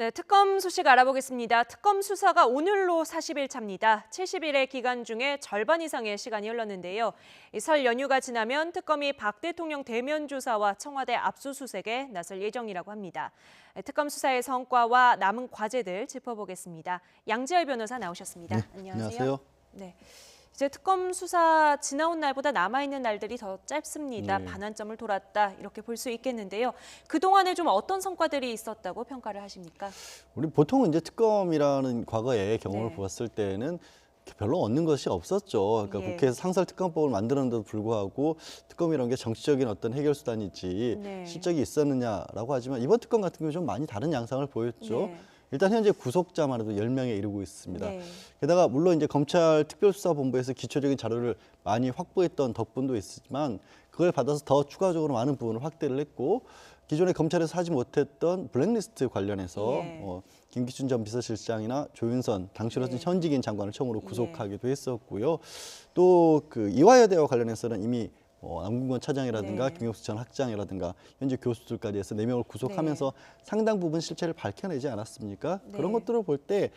네, 특검 소식 알아보겠습니다. 특검 수사가 오늘로 40일 차입니다. 70일의 기간 중에 절반 이상의 시간이 흘렀는데요. 설 연휴가 지나면 특검이 박 대통령 대면 조사와 청와대 압수수색에 나설 예정이라고 합니다. 특검 수사의 성과와 남은 과제들 짚어보겠습니다. 양지열 변호사 나오셨습니다. 네, 안녕하세요. 안녕하세요. 네. 이제 특검 수사 지나온 날보다 남아있는 날들이 더 짧습니다. 네. 반환점을 돌았다 이렇게 볼 수 있겠는데요. 그동안에 좀 어떤 성과들이 있었다고 평가를 하십니까? 우리 보통은 이제 특검이라는 과거의 경험을 네. 보았을 때는 별로 얻는 것이 없었죠. 그러니까 예. 국회에서 상설특검법을 만들었는데도 불구하고 특검이라는 게 정치적인 어떤 해결 수단이지 네. 실적이 있었느냐라고 하지만 이번 특검 같은 경우 좀 많이 다른 양상을 보였죠. 네. 일단 현재 구속자만 해도 10명에 이르고 있습니다. 네. 게다가 물론 이제 검찰 특별수사본부에서 기초적인 자료를 많이 확보했던 덕분도 있지만 그걸 받아서 더 추가적으로 많은 부분을 확대를 했고 기존에 검찰에서 하지 못했던 블랙리스트 관련해서 예. 김기춘 전 비서실장이나 조윤선 당시로서 네. 현직인 장관을 처음으로 예. 구속하기도 했었고요. 또 그 이화여대와 관련해서는 이미 남궁건 차장이라든가 네. 김용수 전 학장이라든가 현재 교수들까지 해서 4명을 구속하면서 상당 부분 실체를 밝혀내지 않았습니까? 네. 그런 것들을 볼 때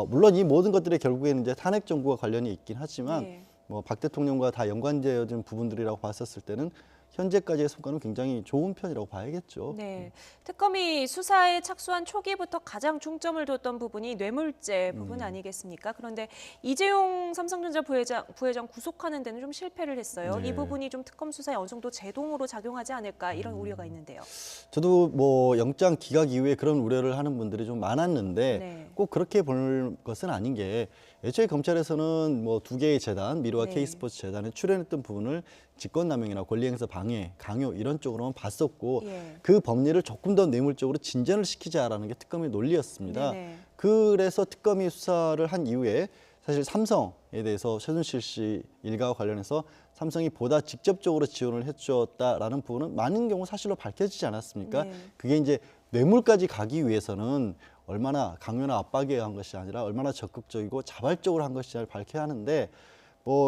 물론 이 모든 것들이 결국에는 이제 탄핵 정부와 관련이 있긴 하지만 네. 박 대통령과 다 연관되어진 부분들이라고 봤었을 때는 현재까지의 성과는 굉장히 좋은 편이라고 봐야겠죠. 네, 특검이 수사에 착수한 초기부터 가장 중점을 뒀던 부분이 뇌물죄 부분 아니겠습니까? 그런데 이재용 삼성전자 부회장 구속하는 데는 좀 실패를 했어요. 네. 이 부분이 좀 특검 수사에 어느 정도 제동으로 작용하지 않을까 이런 우려가 있는데요. 저도 영장 기각 이후에 그런 우려를 하는 분들이 좀 많았는데 네. 꼭 그렇게 볼 것은 아닌 게 애초에 검찰에서는 2개의 재단, 미르와 네. K스포츠 재단에 출연했던 부분을 직권남용이나 권리행사 방해, 강요 이런 쪽으로만 봤었고 예. 그 법리를 조금 더 뇌물적으로 진전을 시키자라는 게 특검의 논리였습니다. 네네. 그래서 특검이 수사를 한 이후에 사실 삼성에 대해서 최순실 씨 일가와 관련해서 삼성이 보다 직접적으로 지원을 해주었다라는 부분은 많은 경우 사실로 밝혀지지 않았습니까? 네. 그게 이제 뇌물까지 가기 위해서는 얼마나 강요나 압박에 의한 것이 아니라 얼마나 적극적이고 자발적으로 한 것인지를 밝혀야 하는데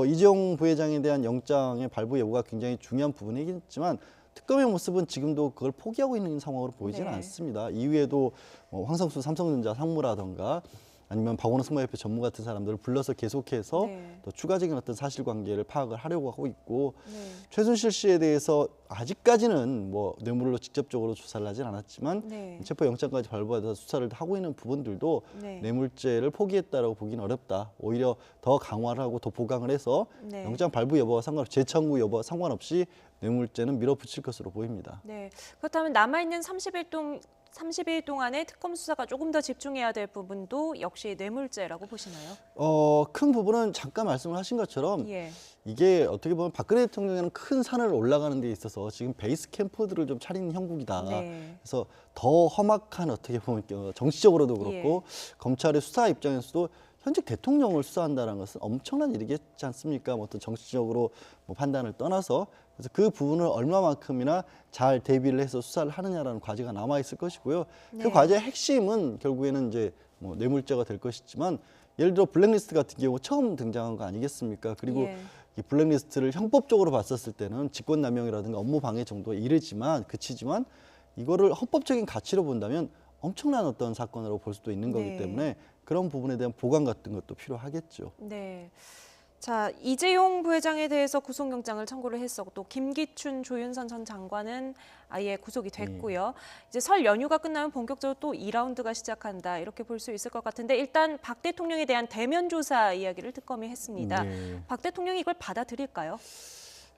이재용 부회장에 대한 영장의 발부 여부가 굉장히 중요한 부분이겠지만 특검의 모습은 지금도 그걸 포기하고 있는 상황으로 보이지는 네. 않습니다. 이후에도 황성수 삼성전자 상무라던가 아니면 박원호 승마협회 전무 같은 사람들을 불러서 계속해서 네. 더 추가적인 어떤 사실관계를 파악을 하려고 하고 있고 네. 최순실 씨에 대해서 아직까지는 뇌물로 직접적으로 조사를 하진 않았지만 네. 체포영장까지 발부받아서 수사를 하고 있는 부분들도 네. 뇌물죄를 포기했다라고 보기는 어렵다. 오히려 더 강화를 하고 더 보강을 해서 네. 영장 발부 여부와 상관없이 재청구 여부와 상관없이 뇌물죄는 밀어붙일 것으로 보입니다. 네. 그렇다면 남아있는 30일 동안의 특검 수사가 조금 더 집중해야 될 부분도 역시 뇌물죄라고 보시나요? 큰 부분은 잠깐 말씀을 하신 것처럼 예. 이게 어떻게 보면 박근혜 대통령이라는 큰 산을 올라가는 데 있어서 지금 베이스 캠프들을 좀 차리는 형국이다. 네. 그래서 더 험악한 어떻게 보면 정치적으로도 그렇고 검찰의 수사 입장에서도 현직 대통령을 수사한다는 것은 엄청난 일이겠지 않습니까? 어떤 정치적으로 판단을 떠나서 그래서 그 부분을 얼마만큼이나 잘 대비를 해서 수사를 하느냐라는 과제가 남아 있을 것이고요. 네. 그 과제의 핵심은 결국에는 이제 뇌물죄가 될 것이지만 예를 들어 블랙리스트 같은 경우 처음 등장한 거 아니겠습니까? 그리고 예. 이 블랙리스트를 형법적으로 봤었을 때는 직권남용이라든가 업무 방해 정도에 그치지만 이거를 헌법적인 가치로 본다면 엄청난 어떤 사건으로 볼 수도 있는 거기 네. 때문에 그런 부분에 대한 보강 같은 것도 필요하겠죠. 네. 자, 이재용 부회장에 대해서 구속영장을 청구를 했었고 또 김기춘, 조윤선 전 장관은 아예 구속이 됐고요. 이제 설 연휴가 끝나면 본격적으로 또 2라운드가 시작한다 이렇게 볼 수 있을 것 같은데 일단 박 대통령에 대한 대면 조사 이야기를 특검이 했습니다. 네. 박 대통령이 이걸 받아들일까요?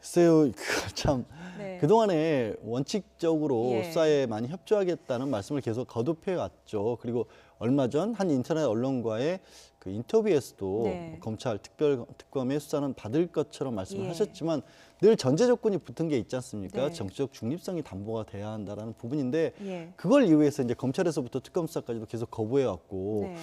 글쎄요, 참 네. 그동안에 원칙적으로 예. 수사에 많이 협조하겠다는 말씀을 계속 거듭해 왔죠. 그리고 얼마 전 한 인터넷 언론과의 그 인터뷰에서도 네. 검찰 특별특검의 수사는 받을 것처럼 말씀을 예. 하셨지만 늘 전제 조건이 붙은 게 있지 않습니까? 네. 정치적 중립성이 담보가 돼야 한다라는 부분인데 예. 그걸 이유해서 이제 검찰에서부터 특검 수사까지도 계속 거부해 왔고 네.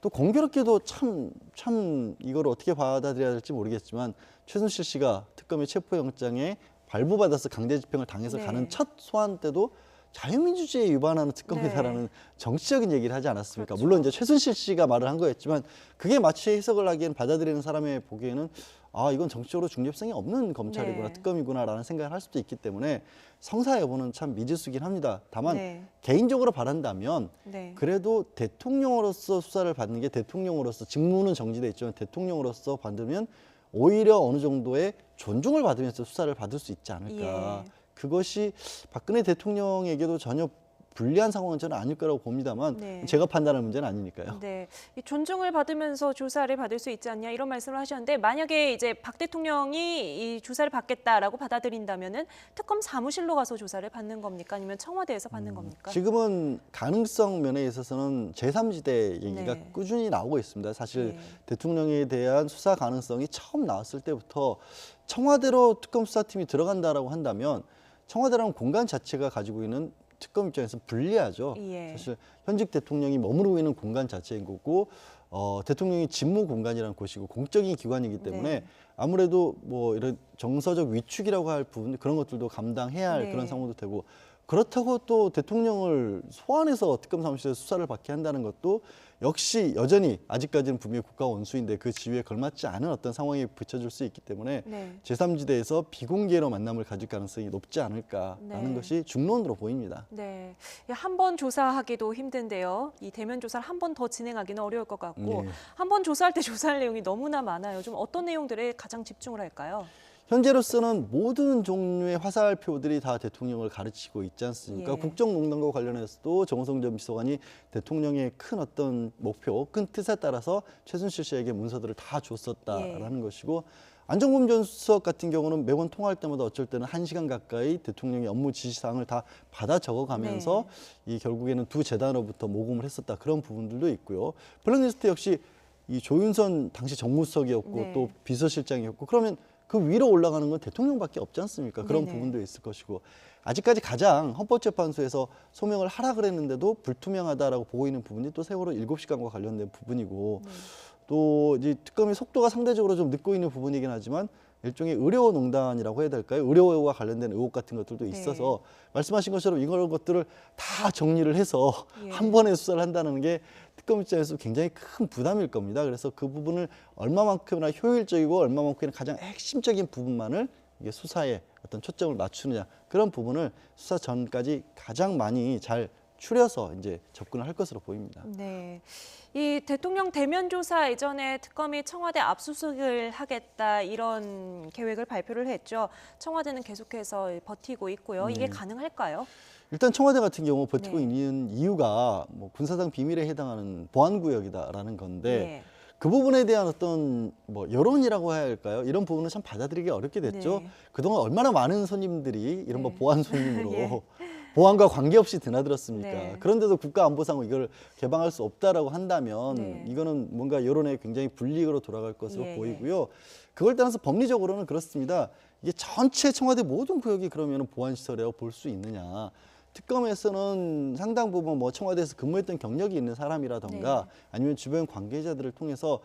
또 공교롭게도 참 이걸 어떻게 받아들여야 될지 모르겠지만 최순실 씨가 특검의 체포영장에 발부받아서 강제 집행을 당해서 네. 가는 첫 소환 때도 자유민주주의에 위반하는 특검이다라는 정치적인 얘기를 하지 않았습니까? 그렇죠. 물론 이제 최순실 씨가 말을 한 거였지만 그게 마치 해석을 하기엔 받아들이는 사람의 보기에는 아 이건 정치적으로 중립성이 없는 검찰이구나 네. 특검이구나라는 생각을 할 수도 있기 때문에 성사 여부는 참 미지수긴 합니다. 다만 네. 개인적으로 바란다면 네. 그래도 대통령으로서 수사를 받는 게 대통령으로서 직무는 정지돼 있지만 대통령으로서 받으면 오히려 어느 정도의 존중을 받으면서 수사를 받을 수 있지 않을까. 예. 그것이 박근혜 대통령에게도 전혀 불리한 상황은 저는 아닐 거라고 봅니다만 네. 제가 판단할 문제는 아니니까요. 네, 이 존중을 받으면서 조사를 받을 수 있지 않냐 이런 말씀을 하셨는데 만약에 이제 박 대통령이 이 조사를 받겠다라고 받아들인다면은 특검 사무실로 가서 조사를 받는 겁니까? 아니면 청와대에서 받는 겁니까? 지금은 가능성 면에 있어서는 제3지대 얘기가 네. 꾸준히 나오고 있습니다. 사실 네. 대통령에 대한 수사 가능성이 처음 나왔을 때부터 청와대로 특검 수사팀이 들어간다라고 한다면 청와대라는 공간 자체가 가지고 있는 특검 입장에서 불리하죠. 예. 사실 현직 대통령이 머무르고 있는 공간 자체인 거고 대통령이 직무 공간이라는 곳이고 공적인 기관이기 때문에 네. 아무래도 뭐 이런 정서적 위축이라고 할 부분 그런 것들도 감당해야 할 네. 그런 상황도 되고 그렇다고 또 대통령을 소환해서 특검 사무실에서 수사를 받게 한다는 것도 역시 여전히 아직까지는 분명히 국가 원수인데 그 지위에 걸맞지 않은 어떤 상황에 붙여줄 수 있기 때문에 네. 제3지대에서 비공개로 만남을 가질 가능성이 높지 않을까라는 네. 것이 중론으로 보입니다. 네, 한 번 조사하기도 힘든데요. 이 대면 조사를 한 번 더 진행하기는 어려울 것 같고 네. 한 번 조사할 때 조사할 내용이 너무나 많아요. 좀 어떤 내용들에 가장 집중을 할까요? 현재로서는 모든 종류의 화살표들이 다 대통령을 가르치고 있지 않습니까? 예. 국정농단과 관련해서도 정호성 전 비서관이 대통령의 큰 어떤 목표, 큰 뜻에 따라서 최순실 씨에게 문서들을 다 줬었다라는 것이고 안종범 전 수석 같은 경우는 매번 통화할 때마다 어쩔 때는 1시간 가까이 대통령의 업무 지시사항을 다 받아 적어가면서 이 결국에는 두 재단으로부터 모금을 했었다 그런 부분들도 있고요. 블랙리스트 역시 이 조윤선 당시 정무수석이었고 네. 또 비서실장이었고 그러면 그 위로 올라가는 건 대통령밖에 없지 않습니까? 그런 네네. 부분도 있을 것이고 아직까지 가장 헌법재판소에서 소명을 하라 그랬는데도 불투명하다라고 보고 있는 부분이 또 세월호 7시간과 관련된 부분이고 또 이제 특검의 속도가 상대적으로 좀 늦고 있는 부분이긴 하지만 일종의 의료농단이라고 해야 될까요? 의료와 관련된 의혹 같은 것들도 있어서 말씀하신 것처럼 이런 것들을 다 정리를 해서 예. 한 번에 수사를 한다는 게 특검 입장에서 굉장히 큰 부담일 겁니다. 그래서 그 부분을 얼마만큼이나 효율적이고 얼마만큼이나 가장 핵심적인 부분만을 이게 수사에 어떤 초점을 맞추느냐 그런 부분을 수사 전까지 가장 많이 잘 추려서 이제 접근을 할 것으로 보입니다. 네, 이 대통령 대면 조사 이전에 특검이 청와대 압수수색을 하겠다 이런 계획을 발표를 했죠. 청와대는 계속해서 버티고 있고요. 이게 가능할까요? 일단 청와대 같은 경우 버티고 네. 있는 이유가 뭐 군사상 비밀에 해당하는 보안구역이다라는 건데 예. 그 부분에 대한 어떤 뭐 여론이라고 해야 할까요? 이런 부분은 참 받아들이기 어렵게 됐죠. 네. 그동안 얼마나 많은 손님들이 이른바 네. 보안 손님으로 예. 보안과 관계없이 드나들었습니까? 네. 그런데도 국가안보상 이걸 개방할 수 없다라고 한다면 네. 이거는 뭔가 여론에 굉장히 불이익으로 돌아갈 것으로 예, 예. 보이고요. 그걸 따라서 법리적으로는 그렇습니다. 이게 전체 청와대 모든 구역이 그러면 보안시설이라고 볼 수 있느냐. 특검에서는 상당 부분 뭐 청와대에서 근무했던 경력이 있는 사람이라던가 네. 아니면 주변 관계자들을 통해서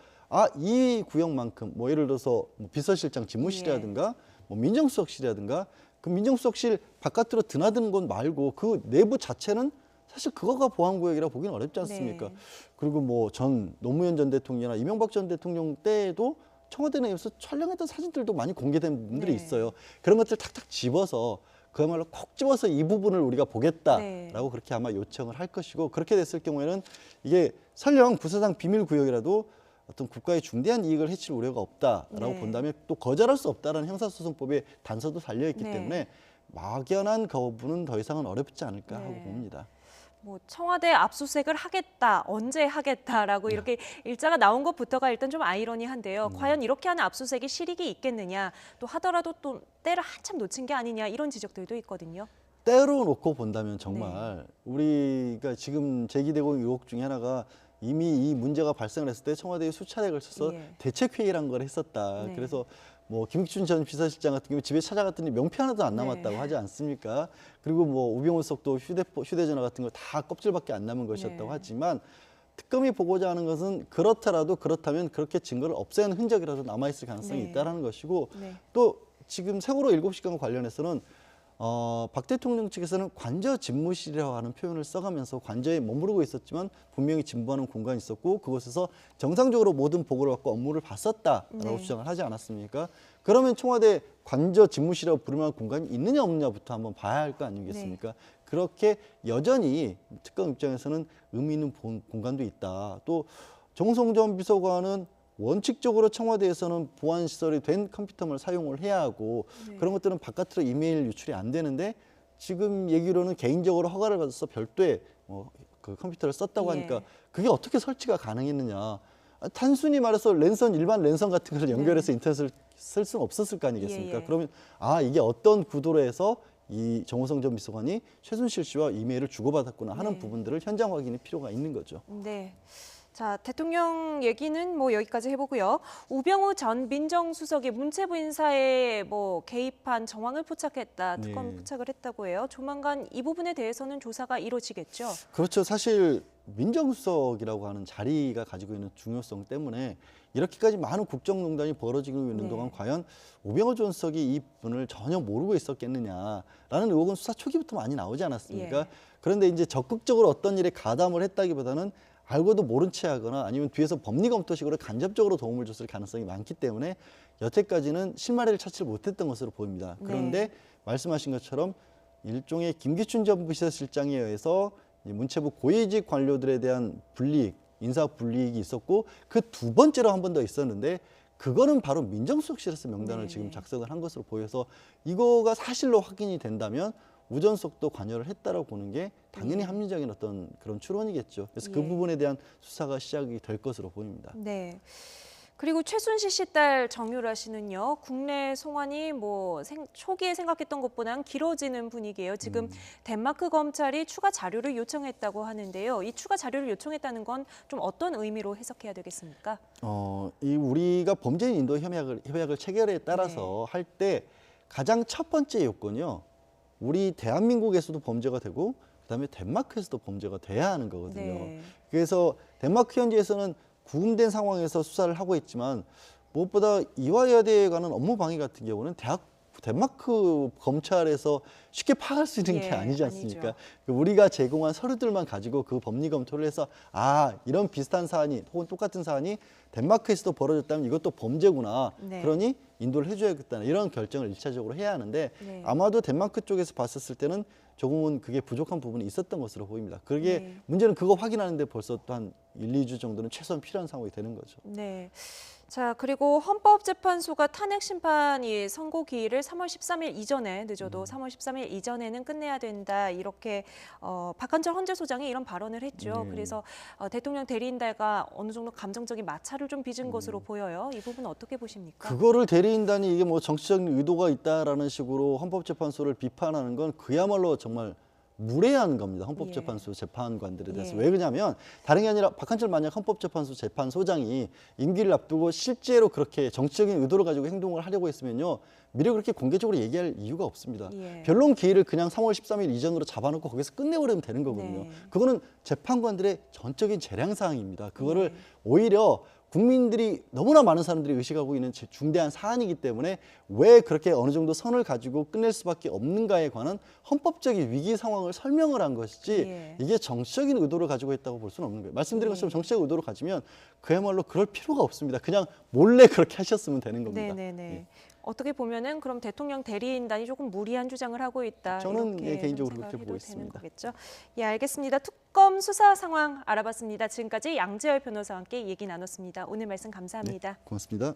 이 구역만큼 뭐 예를 들어서 뭐 비서실장 집무실이라든가 뭐 민정수석실이라든가 그 민정수석실 바깥으로 드나드는 건 말고 그 내부 자체는 사실 그거가 보안구역이라 보기는 어렵지 않습니까? 네. 그리고 뭐 전 노무현 전 대통령이나 이명박 전 대통령 때에도 청와대 내에서 촬영했던 사진들도 많이 공개된 부분들이 네. 있어요. 그런 것들 탁탁 집어서 그야말로 콕 집어서 이 부분을 우리가 보겠다라고 네. 그렇게 아마 요청을 할 것이고 그렇게 됐을 경우에는 이게 설령 부사상 비밀 구역이라도 어떤 국가의 중대한 이익을 해칠 우려가 없다라고 네. 본다면 또 거절할 수 없다라는 형사소송법에 단서도 달려 있기 네. 때문에 막연한 거부는 더 이상은 어렵지 않을까 하고 네. 봅니다. 뭐 청와대 압수수색을 하겠다, 언제 하겠다라고 이렇게 일자가 나온 것부터가 일단 좀 아이러니한데요. 과연 이렇게 하는 압수수색이 실익이 있겠느냐, 또 하더라도 또 때를 한참 놓친 게 아니냐 이런 지적들도 있거든요. 때로 놓고 본다면 정말 우리가 지금 제기되고 있는 의혹 중에 하나가 이미 이 문제가 발생을 했을 때 청와대에 수차례에 걸쳐서 예. 대책회의란 걸 했었다. 네. 그래서 뭐 김익춘 전 비서실장 같은 경우 집에 찾아갔더니 명패 하나도 안 남았다고 네. 하지 않습니까? 그리고 뭐 우병우 수석도 휴대전화 같은 거 다 껍질밖에 안 남은 것이었다고 네. 하지만 특검이 보고자 하는 것은 그렇다면 그렇게 증거를 없애는 흔적이라도 남아있을 가능성이 네. 있다는 것이고 네. 또 지금 세월호 7시간과 관련해서는 박 대통령 측에서는 관저 집무실이라고 하는 표현을 써가면서 관저에 머무르고 있었지만 분명히 진부하는 공간이 있었고 그곳에서 정상적으로 모든 보고를 받고 업무를 봤었다라고 네. 주장을 하지 않았습니까? 그러면 청와대 관저 집무실이라고 부를 만한 공간이 있느냐 없느냐부터 한번 봐야 할 거 아니겠습니까? 네. 그렇게 여전히 특검 입장에서는 의미 있는 공간도 있다. 또 정성호 전 비서관은 원칙적으로 청와대에서는 보안 시설이 된 컴퓨터만 사용을 해야 하고 네. 그런 것들은 바깥으로 이메일 유출이 안 되는데 지금 얘기로는 개인적으로 허가를 받아서 별도의 그 컴퓨터를 썼다고 하니까 예. 그게 어떻게 설치가 가능했느냐. 단순히 말해서 랜선 일반 랜선 같은 걸 연결해서 인터넷을 쓸 수는 없었을 거 아니겠습니까? 예, 예. 그러면 이게 어떤 구도로 해서 이 정호성 전 비서관이 최순실 씨와 이메일을 주고받았구나 하는 네. 부분들을 현장 확인의 필요가 있는 거죠. 네. 자, 대통령 얘기는 뭐 여기까지 해보고요. 우병우 전 민정수석이 문체부 인사에 뭐 개입한 정황을 포착했다, 특검 네. 포착을 했다고 해요. 조만간 이 부분에 대해서는 조사가 이루어지겠죠. 그렇죠. 사실 민정수석이라고 하는 자리가 가지고 있는 중요성 때문에 이렇게까지 많은 국정농단이 벌어지고 있는 네. 동안 과연 우병우 전 수석이 이 분을 전혀 모르고 있었겠느냐라는 의혹은 수사 초기부터 많이 나오지 않았습니까? 예. 그런데 이제 적극적으로 어떤 일에 가담을 했다기보다는 알고도 모른 채 하거나 아니면 뒤에서 법리 검토식으로 간접적으로 도움을 줬을 가능성이 많기 때문에 여태까지는 실마리를 찾지 못했던 것으로 보입니다. 그런데 말씀하신 것처럼 일종의 김기춘 전 비서실장에 의해서 문체부 고위직 관료들에 대한 불이익, 인사 불이익이 있었고 그 두 번째로 한 번 더 있었는데 그거는 바로 민정수석실에서 명단을 지금 작성을 한 것으로 보여서 이거가 사실로 확인이 된다면 우 전 수석도 관여를 했다라고 보는 게 당연히 합리적인 어떤 그런 추론이겠죠. 그래서 그 예. 부분에 대한 수사가 시작이 될 것으로 보입니다. 네. 그리고 최순실 씨 딸 정유라 씨는요, 국내 송환이 뭐 초기에 생각했던 것보다는 길어지는 분위기예요. 지금 덴마크 검찰이 추가 자료를 요청했다고 하는데요. 이 추가 자료를 요청했다는 건 좀 어떤 의미로 해석해야 되겠습니까? 이 우리가 범죄인 인도 협약을 체결에 따라서 할 때 가장 첫 번째 요건이요. 우리 대한민국에서도 범죄가 되고 그다음에 덴마크에서도 범죄가 돼야 하는 거거든요. 네. 그래서 덴마크 현지에서는 구금된 상황에서 수사를 하고 있지만 무엇보다 이화여대에 관한 업무 방해 같은 경우는 덴마크 검찰에서 쉽게 파악할 수 있는 예, 게 아니지 않습니까? 아니죠. 우리가 제공한 서류들만 가지고 그 법리 검토를 해서 이런 비슷한 사안이 혹은 똑같은 사안이 덴마크에서도 벌어졌다면 이것도 범죄구나. 네. 그러니 인도를 해줘야겠다는 이런 결정을 일차적으로 해야 하는데 네. 아마도 덴마크 쪽에서 봤었을 때는 조금은 그게 부족한 부분이 있었던 것으로 보입니다. 그게 네. 문제는 그거 확인하는데 벌써 또 한 1, 2주 정도는 최소한 필요한 상황이 되는 거죠. 네. 자, 그리고 헌법재판소가 탄핵 심판이 선고 기일을 3월 13일 이전에 늦어도 3월 13일 이전에는 끝내야 된다. 이렇게 박한철 헌재소장이 이런 발언을 했죠. 네. 그래서 대통령 대리인단과 어느 정도 감정적인 마찰을 좀 빚은 것으로 보여요. 이 부분 어떻게 보십니까? 그거를 대리인단이 이게 뭐 정치적인 의도가 있다라는 식으로 헌법재판소를 비판하는 건 그야말로 정말 무례한 겁니다. 헌법재판소 재판관들에 대해서. 예. 왜 그러냐면 다른 게 아니라 박한철 만약 헌법재판소 재판소장이 임기를 앞두고 실제로 그렇게 정치적인 의도를 가지고 행동을 하려고 했으면요. 미리 그렇게 공개적으로 얘기할 이유가 없습니다. 예. 변론 기일을 그냥 3월 13일 이전으로 잡아놓고 거기서 끝내버리면 되는 거거든요. 네. 그거는 재판관들의 전적인 재량사항입니다. 그거를 네. 오히려 국민들이 너무나 많은 사람들이 의식하고 있는 중대한 사안이기 때문에 왜 그렇게 어느 정도 선을 가지고 끝낼 수밖에 없는가에 관한 헌법적인 위기 상황을 설명을 한 것이지 예. 이게 정치적인 의도를 가지고 있다고 볼 수는 없는 거예요. 말씀드린 것처럼 정치적 의도를 가지면 그야말로 그럴 필요가 없습니다. 그냥 몰래 그렇게 하셨으면 되는 겁니다. 네네네. 예. 어떻게 보면은 그럼 대통령 대리인단이 조금 무리한 주장을 하고 있다. 저는 이렇게 개인적으로 좀 그렇게 생각해도 보고 되는 있습니다. 거겠죠. 예, 알겠습니다. 특검 수사 상황 알아봤습니다. 지금까지 양재열 변호사와 함께 얘기 나눴습니다. 오늘 말씀 감사합니다. 고맙습니다.